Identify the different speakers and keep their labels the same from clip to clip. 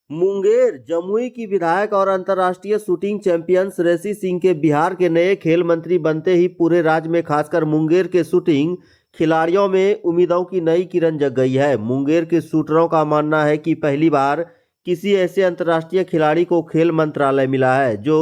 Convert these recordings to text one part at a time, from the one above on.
Speaker 1: मुंगेर जमुई की विधायक और अंतर्राष्ट्रीय शूटिंग चैंपियन श्रेयसी सिंह के बिहार के नए खेल मंत्री बनते ही पूरे राज्य में खासकर मुंगेर के शूटिंग खिलाड़ियों में उम्मीदों की नई किरण जग गई है। मुंगेर के शूटरों का मानना है कि पहली बार किसी ऐसे अंतर्राष्ट्रीय खिलाड़ी को खेल मंत्रालय मिला है जो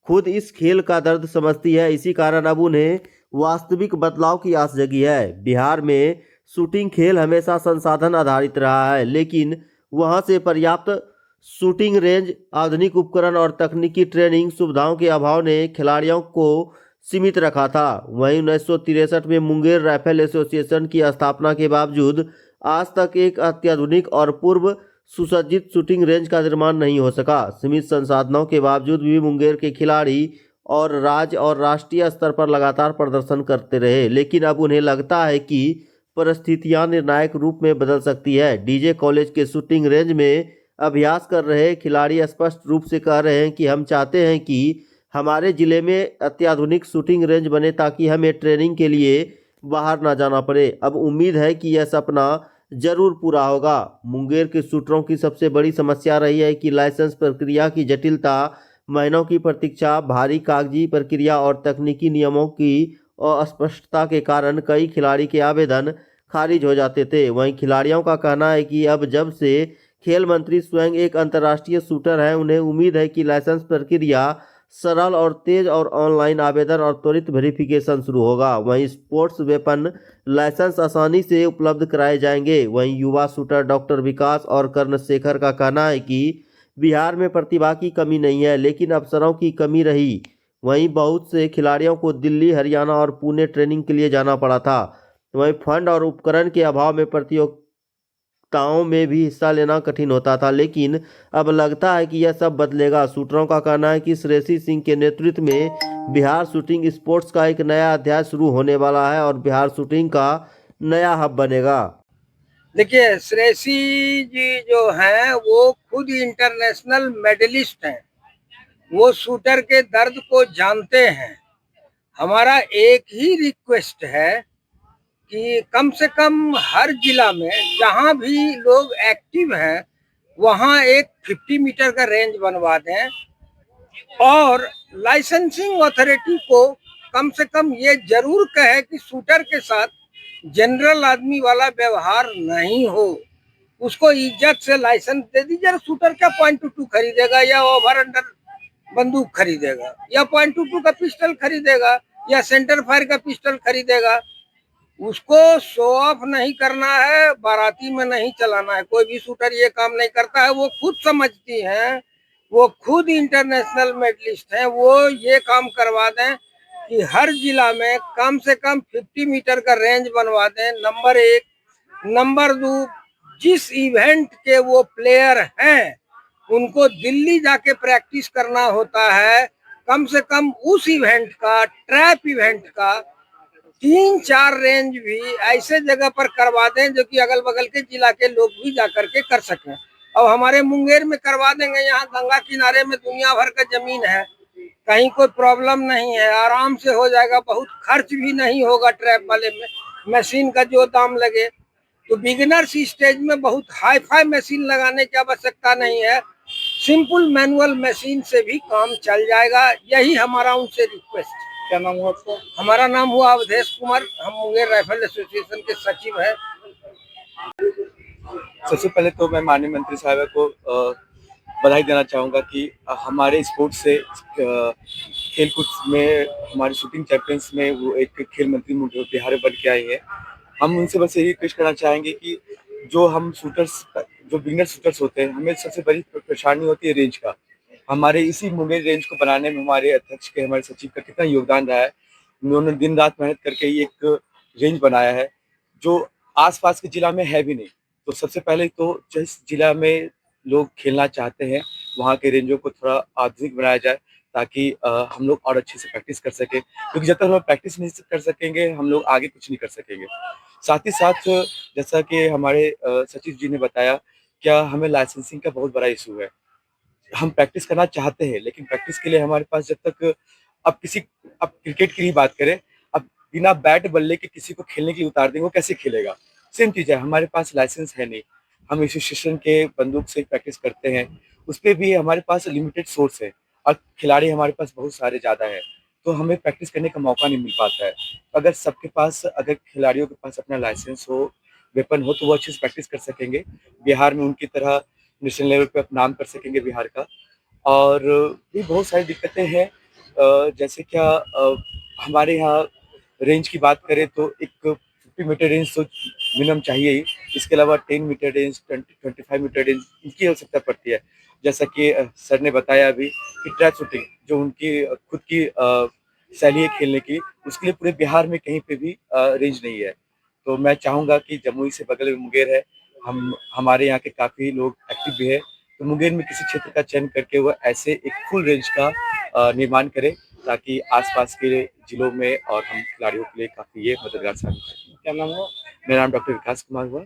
Speaker 1: खुद इस खेल का दर्द समझती है। इसी कारण अब उन्हें वास्तविक बदलाव की आस जगी है। बिहार में शूटिंग खेल हमेशा संसाधन आधारित रहा है, लेकिन वहां से पर्याप्त शूटिंग रेंज, आधुनिक उपकरण और तकनीकी ट्रेनिंग सुविधाओं के अभाव ने खिलाड़ियों को सीमित रखा था। वहीं 1963 में मुंगेर राइफल एसोसिएशन की स्थापना के बावजूद आज तक एक अत्याधुनिक और पूर्व सुसज्जित शूटिंग रेंज का निर्माण नहीं हो सका। सीमित संसाधनों के बावजूद भी मुंगेर के खिलाड़ी और राज्य और राष्ट्रीय स्तर पर लगातार प्रदर्शन करते रहे, लेकिन अब उन्हें लगता है कि परिस्थितियां निर्णायक रूप में बदल सकती है। डीजे कॉलेज के शूटिंग रेंज में अभ्यास कर रहे खिलाड़ी स्पष्ट रूप से कह रहे हैं कि हम चाहते हैं कि हमारे ज़िले में अत्याधुनिक शूटिंग रेंज बने ताकि हमें ट्रेनिंग के लिए बाहर ना जाना पड़े। अब उम्मीद है कि यह सपना जरूर पूरा होगा। मुंगेर के शूटरों की सबसे बड़ी समस्या रही है कि लाइसेंस प्रक्रिया की जटिलता, महीनों की प्रतीक्षा, भारी कागजी प्रक्रिया और तकनीकी नियमों की अस्पष्टता के कारण कई खिलाड़ी के आवेदन खारिज हो जाते थे। वहीं खिलाड़ियों का कहना है कि अब जब से खेल मंत्री स्वयं एक अंतर्राष्ट्रीय शूटर हैं, उन्हें उम्मीद है कि लाइसेंस प्रक्रिया सरल और तेज और ऑनलाइन आवेदन और त्वरित वेरिफिकेशन शुरू होगा। वहीं स्पोर्ट्स वेपन लाइसेंस आसानी से उपलब्ध कराए जाएंगे। वहीं युवा शूटर डॉक्टर विकास और कर्णशेखर का कहना है कि बिहार में प्रतिभा की कमी नहीं है, लेकिन अवसरों की कमी रही। वहीं बहुत से खिलाड़ियों को दिल्ली, हरियाणा और पुणे ट्रेनिंग के लिए जाना पड़ा था। वहीं फंड और उपकरण के अभाव में प्रतियोगिताओं में भी हिस्सा लेना कठिन होता था, लेकिन अब लगता है कि यह सब बदलेगा। शूटरों का कहना है कि श्रेयसी सिंह के नेतृत्व में बिहार शूटिंग स्पोर्ट्स का एक नया अध्याय शुरू होने वाला है और बिहार शूटिंग का नया हब बनेगा।
Speaker 2: देखिए, श्रेयसी जी जो हैं वो खुद इंटरनेशनल मेडलिस्ट हैं। वो शूटर के दर्द को जानते हैं। हमारा एक ही रिक्वेस्ट है कि कम से कम हर जिला में जहां भी लोग एक्टिव हैं वहां एक 50 मीटर का रेंज बनवा दें और लाइसेंसिंग अथॉरिटी को कम से कम ये जरूर कहे कि शूटर के साथ जनरल आदमी वाला व्यवहार नहीं हो। उसको इज्जत से लाइसेंस दे दीजिए। शूटर क्या .22 खरीदेगा या ओवर अंडर बंदूक खरीदेगा या .22 का पिस्टल खरीदेगा या सेंटर फायर का पिस्टल खरीदेगा। उसको शो ऑफ नहीं करना है, बाराती में नहीं चलाना है। कोई भी शूटर ये काम नहीं करता है। वो खुद समझती हैं, वो खुद इंटरनेशनल मेडलिस्ट हैं। वो ये काम करवा दें कि हर जिला में कम से कम 50 मीटर का रेंज बनवा दें। नंबर एक। नंबर दो, जिस इवेंट के वो प्लेयर हैं उनको दिल्ली जाके प्रैक्टिस करना होता है। कम से कम उस इवेंट का, ट्रैप इवेंट का 3-4 रेंज भी ऐसे जगह पर करवा दें जो कि अगल बगल के जिला के लोग भी जाकर के कर सकें। अब हमारे मुंगेर में करवा देंगे। यहाँ गंगा किनारे में दुनिया भर का जमीन है, कहीं कोई प्रॉब्लम नहीं है, आराम से हो जाएगा। बहुत खर्च भी नहीं होगा ट्रैप वाले में। मशीन का जो दाम लगे, तो बिगिनर्स स्टेज में बहुत हाई फाई मशीन लगाने की आवश्यकता नहीं है। सिंपल मैनुअल मशीन से भी काम चल जाएगा। यही हमारा उनसे रिक्वेस्ट है। क्या नाम हुआ आपका? हमारा नाम हुआ अवधेश कुमार। हम मुंगेर राइफल एसोसिएशन के सचिव हैं।
Speaker 3: सबसे पहले तो मैं माननीय मंत्री साहब को बधाई देना चाहूँगा कि हमारे स्पोर्ट्स से खेलकूद में हमारे शूटिंग चैंपियंस में वो एक खेल मंत्री बिहार बन के आई है। हम उनसे बस यही रिक्वेस्ट करना चाहेंगे कि जो हम शूटर्स, जो बिगिनर शूटर्स होते हैं, हमें सबसे बड़ी परेशानी होती है रेंज का। हमारे इसी मुंगेर रेंज को बनाने में हमारे अध्यक्ष के, हमारे सचिव का कितना योगदान रहा है। उन्होंने दिन रात मेहनत करके ये एक रेंज बनाया है जो आसपास के जिला में है भी नहीं। तो सबसे पहले तो जिस जिला में लोग खेलना चाहते हैं वहाँ के रेंजों को थोड़ा आधुनिक बनाया जाए ताकि हम लोग और अच्छे से प्रैक्टिस कर सकें, क्योंकि जब तक हम लोग प्रैक्टिस नहीं कर सकेंगे हम लोग आगे कुछ नहीं कर सकेंगे। साथ ही साथ जैसा कि हमारे सचिव जी ने बताया, क्या हमें लाइसेंसिंग का बहुत बड़ा इशू है। हम प्रैक्टिस करना चाहते हैं लेकिन प्रैक्टिस के लिए हमारे पास जब तक अब क्रिकेट की ही बात करें, अब बिना बैट बल्ले के किसी को खेलने के लिए उतार देंगे, वो कैसे खेलेगा? सेम चीज़ है, हमारे पास लाइसेंस है नहीं। हम एसोसिएशन के बंदूक से प्रैक्टिस करते हैं, उस पे भी हमारे पास लिमिटेड सोर्स है और खिलाड़ी हमारे पास बहुत सारे ज़्यादा हैं, तो हमें प्रैक्टिस करने का मौका नहीं मिल पाता है। अगर सबके पास अगर खिलाड़ियों के पास अपना लाइसेंस हो, वेपन हो, तो वो अच्छे से प्रैक्टिस कर सकेंगे। बिहार में उनकी तरह नेशनल लेवल पे अपना नाम कर सकेंगे बिहार का। और भी बहुत सारी दिक्कतें हैं, जैसे क्या हमारे यहाँ रेंज की बात करें तो एक 50 मीटर रेंज तो मिनिमम चाहिए ही। इसके अलावा 10 मीटर रेंज, 25 मीटर रेंज इनकी आवश्यकता पड़ती है। जैसा कि सर ने बताया अभी कि ट्रैक शूटिंग जो उनकी खुद की शैली है खेलने की, उसके लिए पूरे बिहार में कहीं पे भी रेंज नहीं है। तो मैं चाहूँगा कि जमुई से बगल में मुंगेर है, हमारे यहाँ के काफ़ी लोग एक्टिव भी है, तो मुंगेर में किसी क्षेत्र का चयन करके वो ऐसे एक फुल रेंज का निर्माण करे, ताकि आसपास के जिलों में और हम खिलाड़ियों के लिए काफ़ी ये मददगार साबित हो। क्या नाम हुआ? मेरा नाम डॉक्टर विकास कुमार हुआ।